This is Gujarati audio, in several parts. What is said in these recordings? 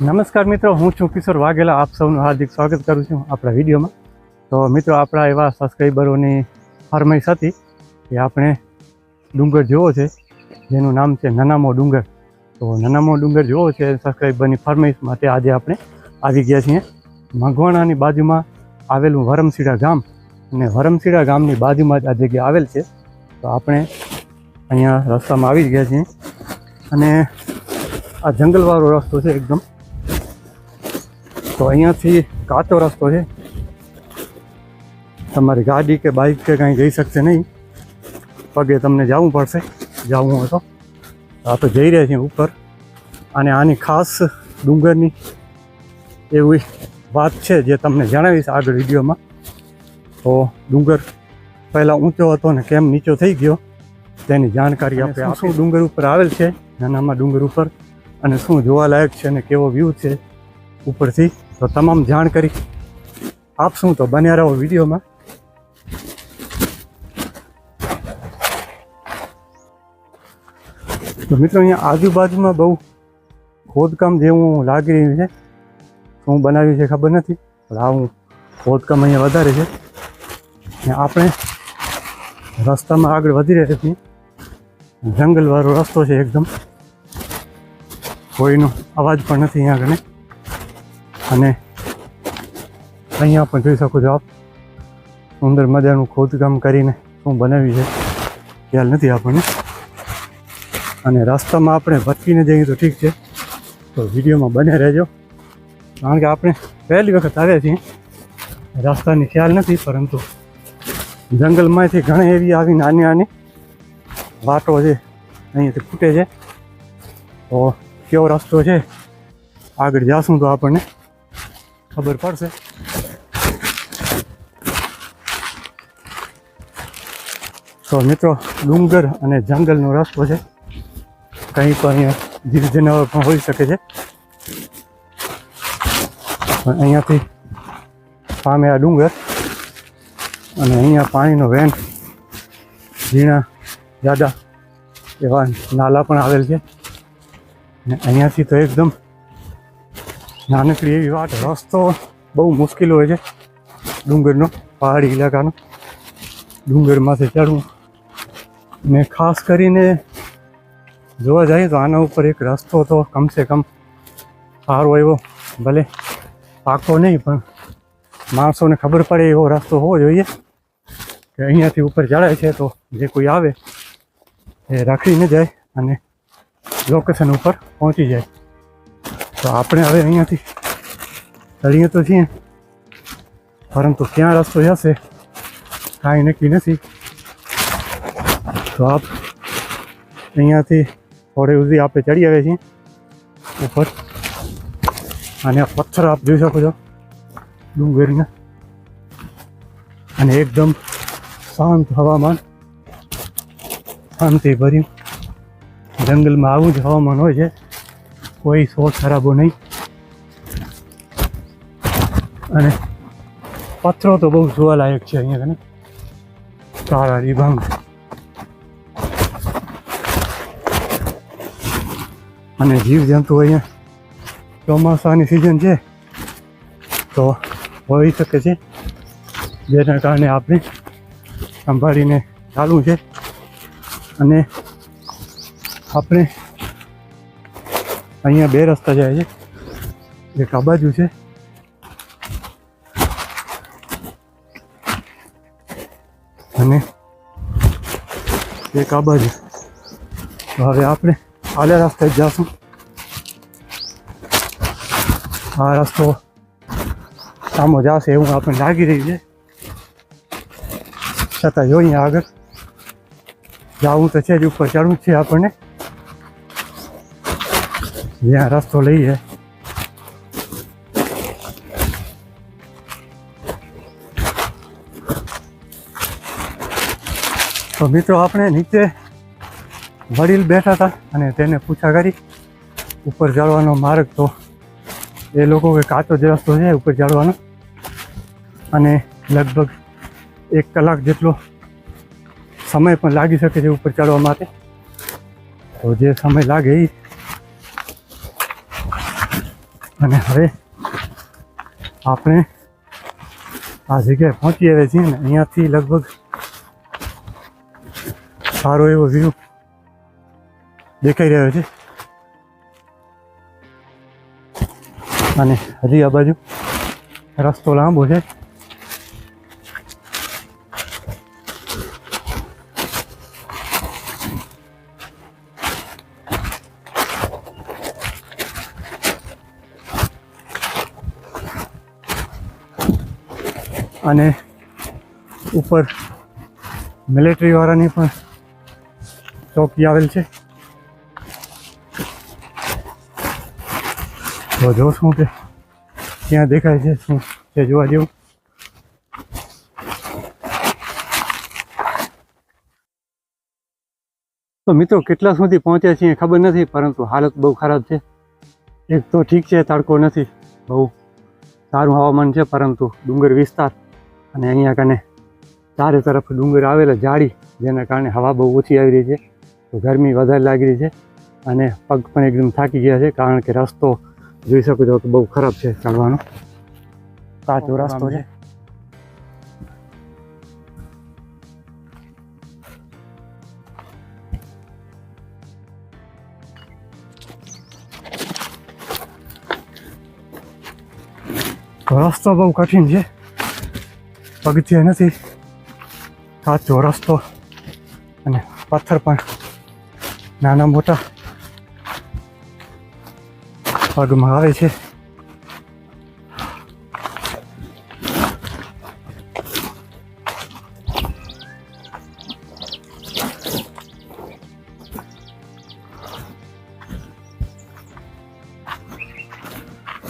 નમસ્કાર મિત્રો, હું છું કિશોર વાઘેલા. આપ સૌનું હાર્દિક સ્વાગત કરું છું આપણા વિડીયોમાં. તો મિત્રો, આપણા એવા સબસ્ક્રાઈબરોની ફરમાઈશ હતી કે આપણે ડુંગર જોવો છે જેનું નામ છે નનામો ડુંગર. તો નનામો ડુંગર જોવો છે સબસ્ક્રાઈબરની ફરમાઈશ માટે આજે આપણે આવી ગયા છીએ મગવાણાની બાજુમાં આવેલું વરમશીડા ગામ. અને વરમશીડા ગામની બાજુમાં જ આ જગ્યા આવેલ છે. તો આપણે અહીંયા રસ્તામાં આવી ગયા છીએ અને આ જંગલવાળો રસ્તો છે એકદમ. તો અહીંયાથી કાચો રસ્તો છે, તમારી ગાડી કે બાઇક કે કાંઈ જઈ શકશે નહીં, પગે તમને જવું પડશે જવું હોય તો. આ તો જઈ રહ્યા છીએ ઉપર. અને આની ખાસ ડુંગરની એવી વાત છે જે તમને જણાવીશ આગળ વિડીયોમાં. તો ડુંગર પહેલાં ઊંચો હતો ને કેમ નીચો થઈ ગયો તેની જાણકારી આપણે શું ડુંગર ઉપર આવેલ છે નાનામાં ડુંગર ઉપર, અને શું જોવાલાયક છે અને કેવો વ્યૂ છે ઉપરથી, તો તમામ જાણકારી આપશું. તો બન્યા રહો વિડીયોમાં. તો મિત્રો, અહીંયા આજુબાજુમાં બહુ ખોદકામ જેવું લાગી રહ્યું છે. શું બનાવ્યું છે ખબર નથી, પણ આવું ખોદકામ અહીંયા વધારે છે. ને આપણે રસ્તામાં આગળ વધી રહ્યા છીએ. જંગલવાળો રસ્તો છે એકદમ, કોઈનો અવાજ પણ નથી અહીંયા આગળ. અને અહીંયા પણ જોઈ શકો છો આપ, સુંદર મજાનું ખોદકામ કરીને શું બનાવ્યું છે ખ્યાલ નથી આપણને. અને રસ્તામાં આપણે ભટકીને જઈએ તો ઠીક છે, તો વિડીયોમાં બને રહેજો. કારણ કે આપણે પહેલી વખત આવ્યા છીએ, રસ્તાની ખ્યાલ નથી, પરંતુ જંગલમાંથી ઘણી એવી આવી નાની નાની વાટો છે અહીંયાથી ફૂટે છે. તો કેવો રસ્તો છે આગળ જાશું તો આપણને ખબર પડશે. તો મિત્રો, ડુંગર અને જંગલનો રસ્તો છે. કંઈ પણ અહીંયા જીવ જનાવર પણ હોઈ શકે છે. પણ અહીંયાથી સામે આ ડુંગર અને અહીંયા પાણીનો વેન, ઝીણા જાડા એવા નાલા પણ આવેલ છે. અને અહીંયાથી તો એકદમ નાનકડી એવી વાત. રસ્તો બહુ મુશ્કેલ હોય છે ડુંગરનો, પહાડી ઇલાકાનો. ડુંગરમાંથી ચડવું, ને ખાસ કરીને જોવા જઈએ તો આના ઉપર એક રસ્તો તો કમસે કમ સારો એવો, ભલે પાકો નહીં પણ માણસોને ખબર પડે એવો રસ્તો હોવો જોઈએ કે અહીંયાથી ઉપર ચડાય છે તો જે કોઈ આવે એ રાખી ન જાય અને લોકેશન ઉપર પહોંચી જાય. તો આપણે હવે અહીંયાથી ચડીએ તો છીએ, પરંતુ ક્યાં રસ્તો જશે કાંઈ નક્કી નથી. તો આપ અહીંયાથી થોડે સુધી આપણે ચડી આવ્યા છીએ ઉપર. અને આ પથ્થર આપ જોઈ શકો છો ડુંગરના, અને એકદમ શાંત હવામાન, શાંતિ ભર્યું. જંગલમાં આવું જ હવામાન હોય છે, કોઈ શોર ખરાબો નહીં. અને પથ્થરો તો બહુ જોવાલાયક છે અહીંયા કને, કાળા ડિબાંગ. અને જીવજંતુ અહીંયા ચોમાસાની સિઝન છે તો હોઈ શકે છે, જેના કારણે આપણે સંભાળીને ચાલવું છે. અને આપણે અહીંયા બે રસ્તા જાય છે, એક આ બાજુ છે અને એક આ બાજુ. તો હવે આપણે આલે રસ્તે જ જઈશું. આ રસ્તો સામો જશે એવું આપણને લાગી રહ્યું છે, છતાં જોઈએ આગળ જવું તો છે જ, ઉપર ચડવું છે આપણને જ્યાં રસ્તો લઈએ. તો મિત્રો, આપણે નીચે વડીલ બેઠા હતા અને તેને પૂછા કરી ઉપર ચડવાનો માર્ગ. તો એ લોકો કે કાચો જ રસ્તો છે ઉપર ચડવાનો, અને લગભગ 1 કલાક જેટલો સમય પણ લાગી શકે છે ઉપર ચડવા માટે. તો જે સમય લાગે એ અને હવે આપણે આ જગ્યાએ પહોંચી આવ્યા છીએ ને અહીંયાથી લગભગ સારો એવો વ્યૂ દેખાઈ રહ્યો છે. અને હજી આ બાજુ રસ્તો લાંબો છે. અને ઉપર મિલિટરી વાળાની પણ ચોકી આવેલ છે. તો જોશું કે ક્યાં દેખાય છે, શું છે જોવા જેવું. તો મિત્રો કેટલા સુધી પહોંચ્યા છીએ ખબર નથી, પરંતુ હાલત બહુ ખરાબ છે. એક તો ઠીક છે, તડકો નથી, બહુ સારું હવામાન છે, પરંતુ ડુંગર વિસ્તાર અને અહીંયા કને ચારે તરફ ડુંગર આવેલા ઝાડી, જેના કારણે હવા બહુ ઓછી આવી રહી છે. તો ગરમી વધારે લાગી રહી છે અને પગ પણ એકદમ થાકી ગયા છે, કારણ કે રસ્તો જોઈ શકો છો કે બહુ ખરાબ છે ચાલવાનો. કાચો રસ્તો છે. રસ્તો બહુ કઠિન છે, પગથિયા નથી, કાચો રસ્તો અને પથ્થર પણ નાના મોટા પગમાં આવે છે.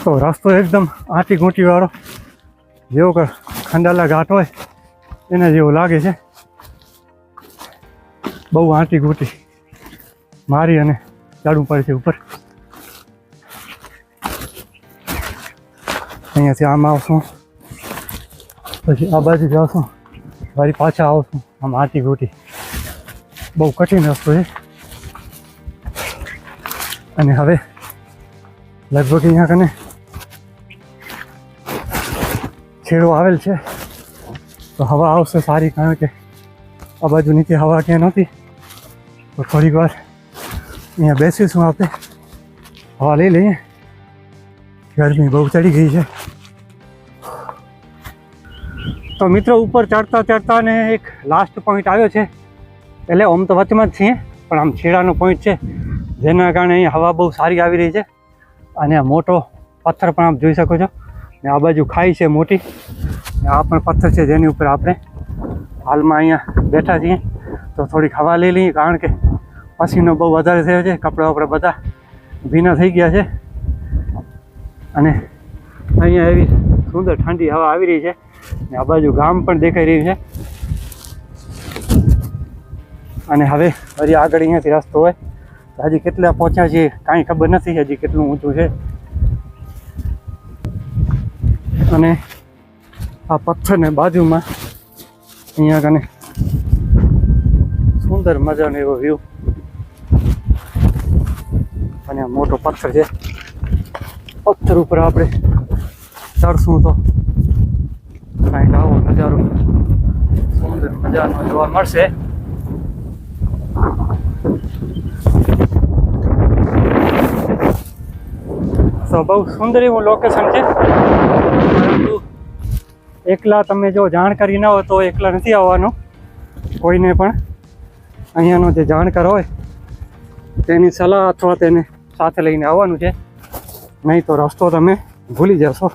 તો રસ્તો એકદમ આંટી ઘૂંટી વાળો, જેવો કે ખંડાલા ઘાટ હોય એના જેવું લાગે છે. બહુ આંટી ઘૂંટી મારી અને ચડવું પડે છે ઉપર. અહીંયાથી આમ આવશું, પછી આ બાજુ જાવશું, ફરી પાછા આવશું, આમ આંટી ઘૂંટી. બહુ કઠિન રસ્તો છે. અને હવે લગભગ અહીંયા કને છેડો આવેલ છે, તો હવા આવશે સારી, કારણ કે આ બાજુ નીચે હવા ક્યાં નહોતી. તો થોડીક વાર અહીંયા બેસીશું, આપણે હવા લઈ લઈએ. ગરમી બહુ ચડી ગઈ છે. તો મિત્રો ઉપર ચડતા ચડતા ને એક લાસ્ટ પોઈન્ટ આવ્યો છે. એટલે આમ તો વચમાં જ છીએ, પણ આમ છેડાનો પોઈન્ટ છે, જેના કારણે અહીંયા હવા બહુ સારી આવી રહી છે. અને આ મોટો પથ્થર પણ આપ જોઈ શકો છો, ને આ બાજુ ખાઈ છે મોટી, ને આ પણ પથ્થર છે જેની ઉપર આપણે હાલમાં અહીંયા બેઠા છીએ. તો થોડીક હવા લઈ લઈએ, કારણ કે પસીનો બહુ વધારે થયો છે, કપડાં વપડા બધા ભીના થઈ ગયા છે. અને અહીંયા એવી સુંદર ઠંડી હવા આવી રહી છે, ને આ બાજુ ગામ પણ દેખાઈ રહ્યું છે. અને હવે હજી આગળ અહીંયાથી રસ્તો હોય, તો હજી કેટલા પહોંચ્યા છીએ કાંઈ ખબર નથી, હજી કેટલું ઊંચું છે. અને આ પથ્થરને બાજુમાં અહીંયા કને સુંદર મજાનો એવો વ્યૂ, અને આ મોટો પથ્થર છે. પથ્થર ઉપર આપણે ચડશું તો કાંઈક આવો નજારો સુંદર મજાનો જોવા મળશે. તો બહુ સુંદર એવું લોકેશન છે, પરંતુ એકલા તમે જો જાણકારી ના હોય તો એકલા નથી આવવાનું. કોઈને પણ અહીંયાનો જે જાણકાર હોય તેની સલાહ અથવા તેને સાથે લઈને આવવાનું છે, નહીં તો રસ્તો તમે ભૂલી જશો.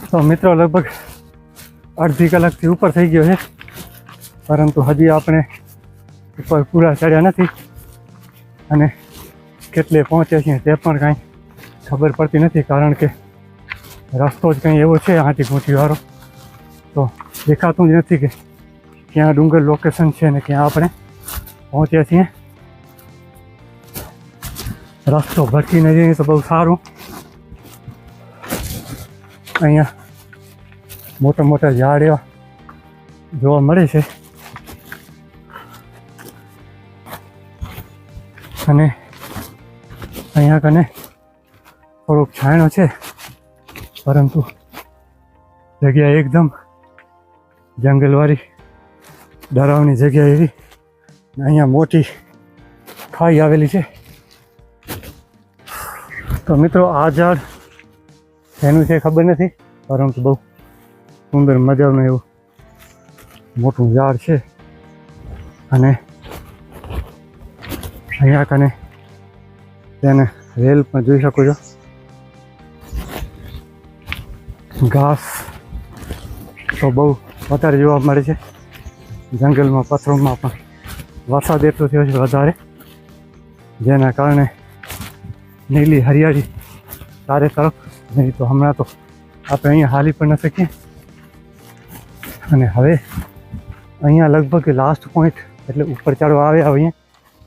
તો મિત્રો લગભગ અડધી કલાકથી ઉપર થઈ ગયો છે, પરંતુ હજી આપણે ઉપર પૂરા ચડ્યા નથી. અને કેટલે પહોંચ્યા છીએ તે પણ કાંઈ ખબર પડતી નથી, કારણ કે રસ્તો જ કંઈ એવો છે આંટી ઘૂંટી વાળો, તો દેખાતું જ નથી કે ક્યાં ડુંગર લોકેશન છે ને ક્યાં આપણે પહોંચ્યા છીએ. રસ્તો ભટકીને જઈએ તો બહુ સારું. અહીંયા મોટા મોટા ઝાડ એવા જોવા મળે છે. અને અહીંયા કને થોડોક છાંયણો છે, પરંતુ જગ્યા એકદમ જંગલવાળી ડરાવની જગ્યા એવી. અહીંયા મોટી ખાઈ આવેલી છે. તો મિત્રો આ ઝાડ એનું છે ખબર નથી, પરંતુ બહુ સુંદર મજાનું એવું મોટું ઝાડ છે. અને અહીંયા કને તેને રેલ પણ જોઈ શકો છો. ઘાસ તો બહુ વધારે જોવા મળે છે જંગલમાં. પથ્થરોમાં પણ વરસાદ એટલો થયો છે વધારે, જેના કારણે નીલી હરિયાળી ચારે તરફ. નહીં તો હમણાં તો આપણે અહીંયા હાલી પણ ન શકીએ. અને હવે અહીંયા લગભગ લાસ્ટ પોઈન્ટ એટલે ઉપર ચડવા આવ્યા હોઈએ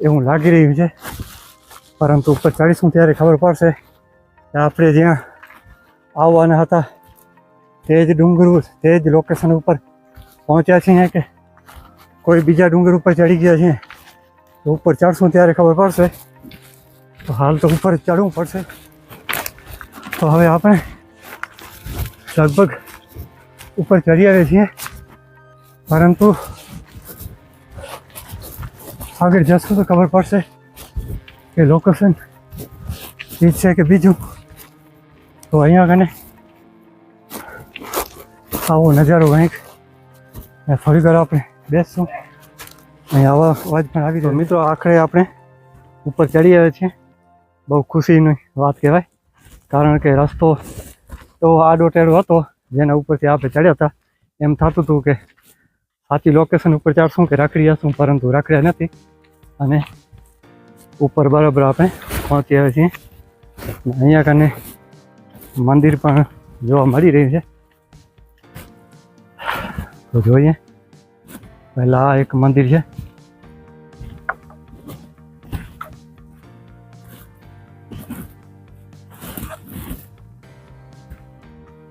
એવું લાગી રહ્યું છે. પરંતુ ઉપર ચડીશું ત્યારે ખબર પડશે કે આપણે જ્યાં આવવાના હતા તે જ ડુંગર, તે જ લોકેશન ઉપર પહોંચ્યા છીએ કે કોઈ બીજા ડુંગર ઉપર ચડી ગયા છીએ. તો ઉપર ચડશું ત્યારે ખબર પડશે. તો હાલ તો ઉપર ચડવું પડશે. તો હવે આપણે લગભગ ઉપર ચડી આવ્યા છીએ, પરંતુ આગળ જશું તો ખબર પડશે કે લોકેશન એ છે કે બીજું. તો અહીંયા કને આવો નજારો કંઈક. થોડી વાર આપણે બેસશું. અહીંયા આવા અવાજ પણ આવી. તો મિત્રો આખરે આપણે ઉપર ચડી આવ્યા છીએ. બહુ ખુશીની વાત કહેવાય, કારણ કે રસ્તો તો આડો ટેડો હતો જેના ઉપરથી આપણે ચડ્યા હતા. એમ થતું હતું કે સાચી લોકેશન ઉપર ચડશું કે રખડી જશું, પરંતુ રખડ્યા નથી. અને ઉપર બરાબર આપણે પહોંચી આવ્યા છીએ. અહીંયા કને મંદિર પણ જોવા મળી રહ્યું છે. તો જોઈએ. પહેલાં આ એક મંદિર છે.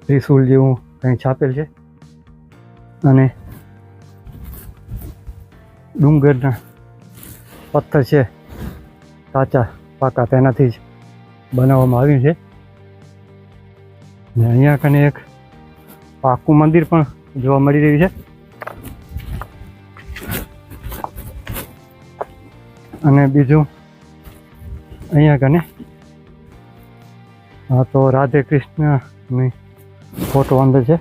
ત્રિશુલ જેવું કંઈ છાપેલ છે. અને ડુંગરના પથ્થર છે કાચા પાકા, તેનાથી જ બનાવવામાં આવ્યું છે. ને અહીંયા કને એક પાકું મંદિર પણ જોવા મળી રહ્યું છે. અને બીજું અહીંયા કને હા તો રાધે કૃષ્ણની ફોટો અંદર છે.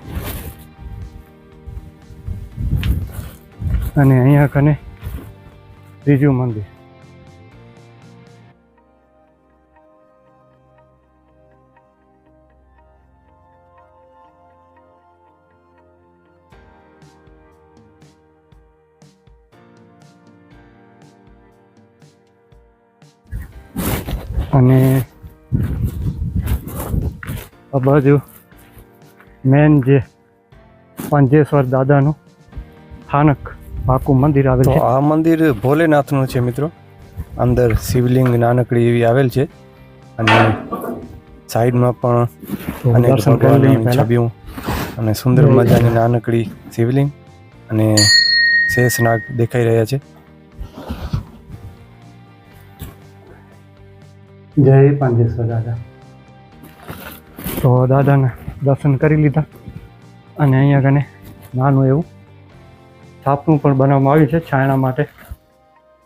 અને અહીંયા કને ત્રીજું મંદિર. અને આ બાજુ મેન જે પંજેશ્વર દાદાનું સ્થાનક પાકું મંદિર આવેલ છે. આ મંદિર ભોલેનાથનું છે મિત્રો. અંદર શિવલિંગ નાનકડી એવી આવેલ છે. અને સાઈડમાં પણ અનેક ભગવાનની છબીઓ અને સુંદર મજાની નાનકડી શિવલિંગ અને શેષનાગ દેખાઈ રહ્યા છે. જય પાંજેશ્વર દાદા. તો દાદાના દર્શન કરી લીધા. અને અહીંયા કને નાનું એવું છાપનું પણ બનાવવામાં આવ્યું છે છાયણા માટે.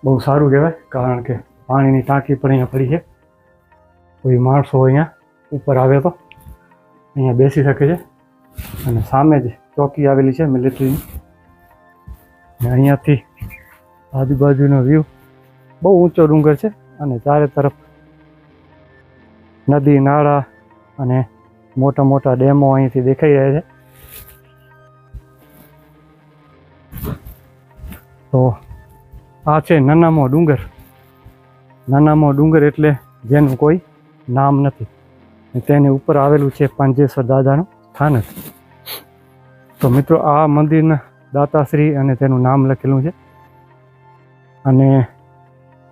બહુ સારું કહેવાય, કારણ કે પાણીની ટાંકી પણ અહીંયા પડી છે. કોઈ માણસો અહીંયા ઉપર આવે તો અહીંયા બેસી શકે છે. અને સામે જ ચોકી આવેલી છે મિલિટરીની. અને અહીંયાથી આજુબાજુનો વ્યૂ બહુ ઊંચો ડુંગર છે. અને ચારે તરફ નદી નાળા અને મોટા મોટા ડેમો અહીંથી દેખાઈ રહ્યા છે. તો આ છે નાનામો ડુંગર. નાનામો ડુંગર એટલે જેનું કોઈ નામ નથી. તેની ઉપર આવેલું છે પાંજેશ્વર દાદાનું સ્થાનક. તો મિત્રો આ મંદિરના દાતાશ્રી અને તેનું નામ લખેલું છે. અને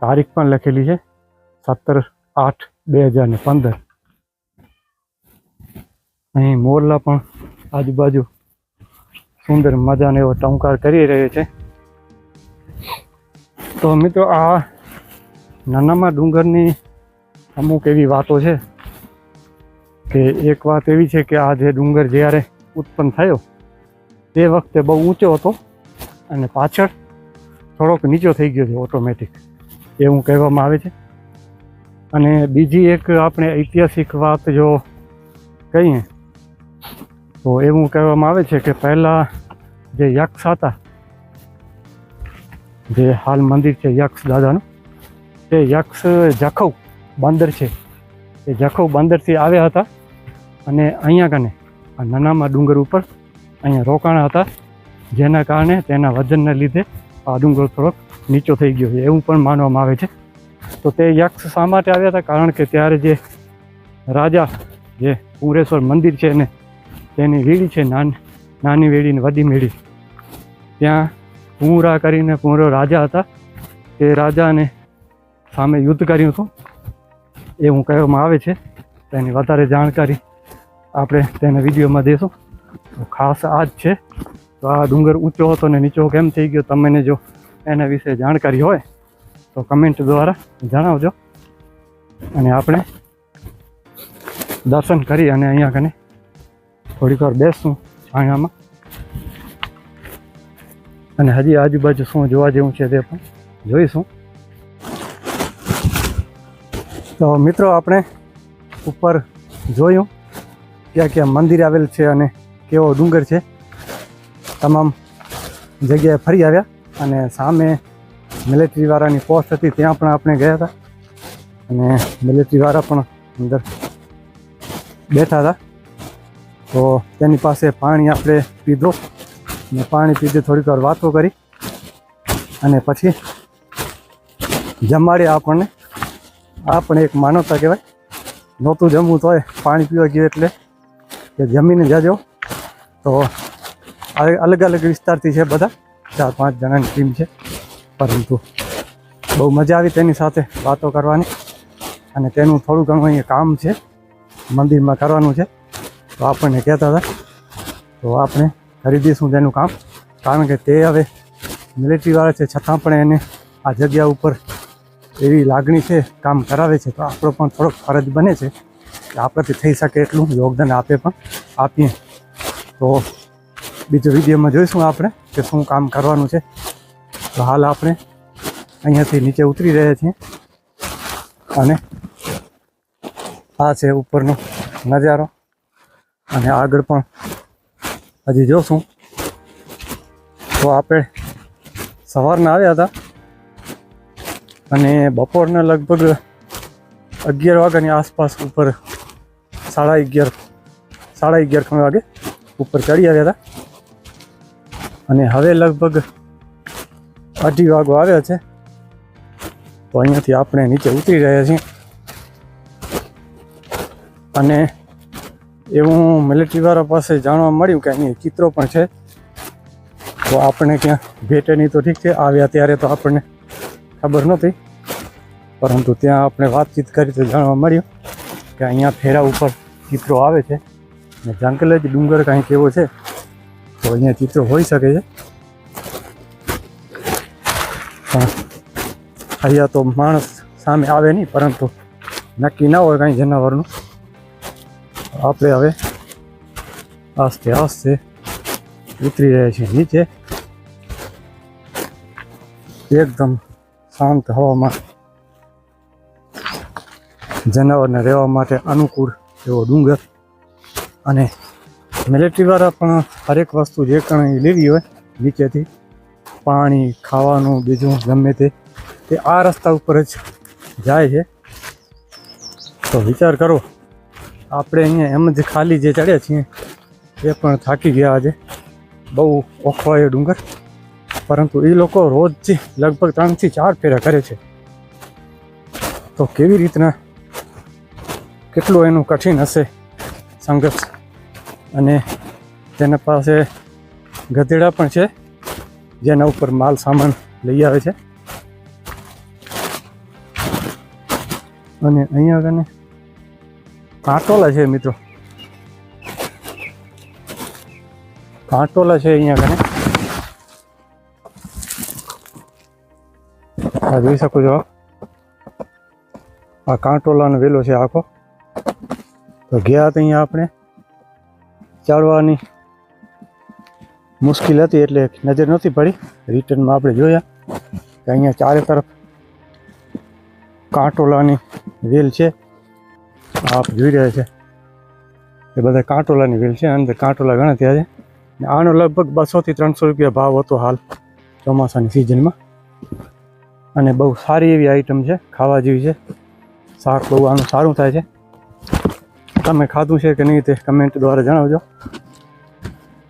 તારીખ પણ લખેલી છે 17/8/2015. અહીં મોરલા પણ આજુબાજુ સુંદર મજાનો એવો ટંકાર કરી રહ્યો છે. તો મિત્રો આ નાનામાં ડુંગરની અમુક એવી વાતો છે કે એક વાત એવી છે કે આ જે ડુંગર જ્યારે ઉત્પન્ન થયો તે વખતે બહુ ઊંચો હતો અને પાછળ થોડોક નીચો થઈ ગયો છે ઓટોમેટિક, એવું કહેવામાં આવે છે. અને બીજી એક આપણે ઐતિહાસિક વાત જો કહીએ તો એવું કહેવામાં આવે છે કે પહેલાં જે યક્ષ હતા, જે હાલ મંદિર છે યક્ષ દાદાનું, તે યક્ષ જખૌ બંદર છે, એ જખૌ બંદરથી આવ્યા હતા અને અહીંયા કને આ નાનામાં ડુંગર ઉપર અહીંયા રોકાણા હતા, જેના કારણે તેના વજનને લીધે આ ડુંગર થોડોક નીચો થઈ ગયો છે એવું પણ માનવામાં આવે છે. તો તે યક્ષ શા માટે આવ્યા હતા? કારણ કે ત્યારે જે રાજા જે પૂરેશ્વર મંદિર છે ને તેની વેડી છે, નાની વેડી ને વડી વેડી, ત્યાં પૂરા કરીને પૂરો રાજા હતા, તે રાજાને સામે યુદ્ધ કર્યું હતું એવું કહેવામાં આવે છે. તેની વધારે જાણકારી આપણે તેના વિડીયોમાં દઈશું. તો ખાસ આ જ છે. તો આ ડુંગર ઊંચો હતો ને નીચો કેમ થઈ ગયો, તમને જો એના વિશે જાણકારી હોય તો કમેન્ટ દ્વારા જણાવજો. અને આપણે દર્શન કરી અને અહીંયા કને થોડીક વાર બેસશું છાયામાં, અને હજી આજુબાજુ શું જોવા જેવું છે તે પણ જોઈશું. તો મિત્રો આપણે ઉપર જોયું ક્યાં ક્યાં મંદિર આવેલ છે અને કેવો ડુંગર છે, તમામ જગ્યાએ ફરી આવ્યા. અને સામે મિલિટરીવાળાની પોસ્ટ હતી ત્યાં પણ આપણે ગયા હતા અને મિલિટરીવાળા પણ અંદર બેઠા હતા. તો તેની પાસે પાણી આપણે પીધો અને પાણી પીધે થોડીક વાર વાતો કરી અને પછી જમાડ્યા આપણને. આ પણ એક માનવતા કહેવાય, નહોતું જમવું તોય પાણી પીવા ગયું એટલે કે જમીને જજો. તો અલગ અલગ વિસ્તારથી છે, બધા 4-5 જણાની ટીમ છે, પરંતુ બહુ મજા આવી તેની સાથે વાતો કરવાની. અને તેનું થોડું ઘણું અહીંયા કામ છે, મંદિરમાં કરવાનું છે, તો આપણને કહેતા હતા તો આપણે કરી દઈશું તેનું કામ. કારણ કે તે હવે મિલિટરીવાળા છે છતાં પણ એને આ જગ્યા ઉપર એવી લાગણી છે, કામ કરાવે છે, તો આપણો પણ થોડોક ફરજ બને છે કે આપણાથી થઈ શકે એટલું યોગદાન આપીએ. તો બીજો વિડીયોમાં જોઈશું આપણે કે શું કામ કરવાનું છે. તો હાલ આપણે અહીંયાથી નીચે ઉતરી રહ્યા છીએ અને આ છે ઉપરનો નજારો. અને આગળ પણ હજી જોશું. તો આપણે સવારના આવ્યા હતા અને બપોરના લગભગ 11 વાગ્યાની આસપાસ ઉપર 11:30 વાગે ઉપર ચડી આવ્યા હતા. અને હવે લગભગ 2:30 વાગો આવ્યા છે. તો અહીંયાથી આપણે નીચે ઉતરી રહ્યા છીએ. અને એવું મિલિટરીવાળા પાસે જાણવા મળ્યું કે અહીં ચિત્રો પણ છે. તો આપણે ક્યાં ભેટે નહીં તો ઠીક છે, આવ્યા ત્યારે તો આપણને ખબર નહોતી, પરંતુ ત્યાં આપણે વાતચીત કરી તો જાણવા મળ્યું કે અહીંયા ફેરા ઉપર ચિત્રો આવે છે. અને જંગલ જ ડુંગર કાંઈક એવો છે, તો અહીંયા ચિત્રો હોઈ શકે છે. પણ અહીંયા તો માણસ સામે આવે નહીં, પરંતુ નક્કી ના હોય કાંઈ જનાવરનું. આપણે હવે આસ્તે આસ્તે ઉતરી રહ્યા છીએ નીચે. એકદમ શાંત હવામાં, જનાવરને રહેવા માટે અનુકૂળ એવો ડુંગર. અને મિલિટરીવાળા પણ હરેક વસ્તુ જે કંઈ લેવી હોય નીચેથી, પાણી, ખાવાનું, બીજું ગમે તે આ રસ્તા ઉપર જ જાય છે. તો વિચાર કરો, આપણે અહીંયા એમ જ ખાલી જે ચડ્યા છીએ એ પણ થાકી ગયા આજે. બહુ ઓખો એ ડુંગર, પરંતુ એ લોકો રોજ લગભગ 3 થી 4 ફેરા કરે છે. તો કેવી રીતના, કેટલું એનું કઠિન હશે સંઘર્ષ. અને તેના પાસે ગધેડા પણ છે જેના ઉપર માલ સામાન લઈ આવે છે. અને અહીંયા કને કાંટોલા છે મિત્રો, કાંટોલા છે અહીંયા કને. આ જોઈ શકો છો, આ કાંટોલાનો વેલો છે આખો. તો ગયા હતા અહીંયા આપણે ચડવાની મુશ્કેલ હતી એટલે નજર નહોતી પડી. રિટર્નમાં આપણે જોયા કે અહીંયા ચારે તરફ કાંટોલાની વેલ છે. આપ જોઈ રહ્યા છે એ બધા કાંટોલાની વેલ છે. અંદર કાંટોલા ઘણા થયા છે. આનો લગભગ 200 થી 300 રૂપિયા ભાવ હતો હાલ ચોમાસાની સિઝનમાં. અને બહુ સારી એવી આઈટમ છે, ખાવા જેવી છે. શાક બહુ આનું સારું થાય છે. તમે ખાધું છે કે નહીં તે કમેન્ટ દ્વારા જણાવજો.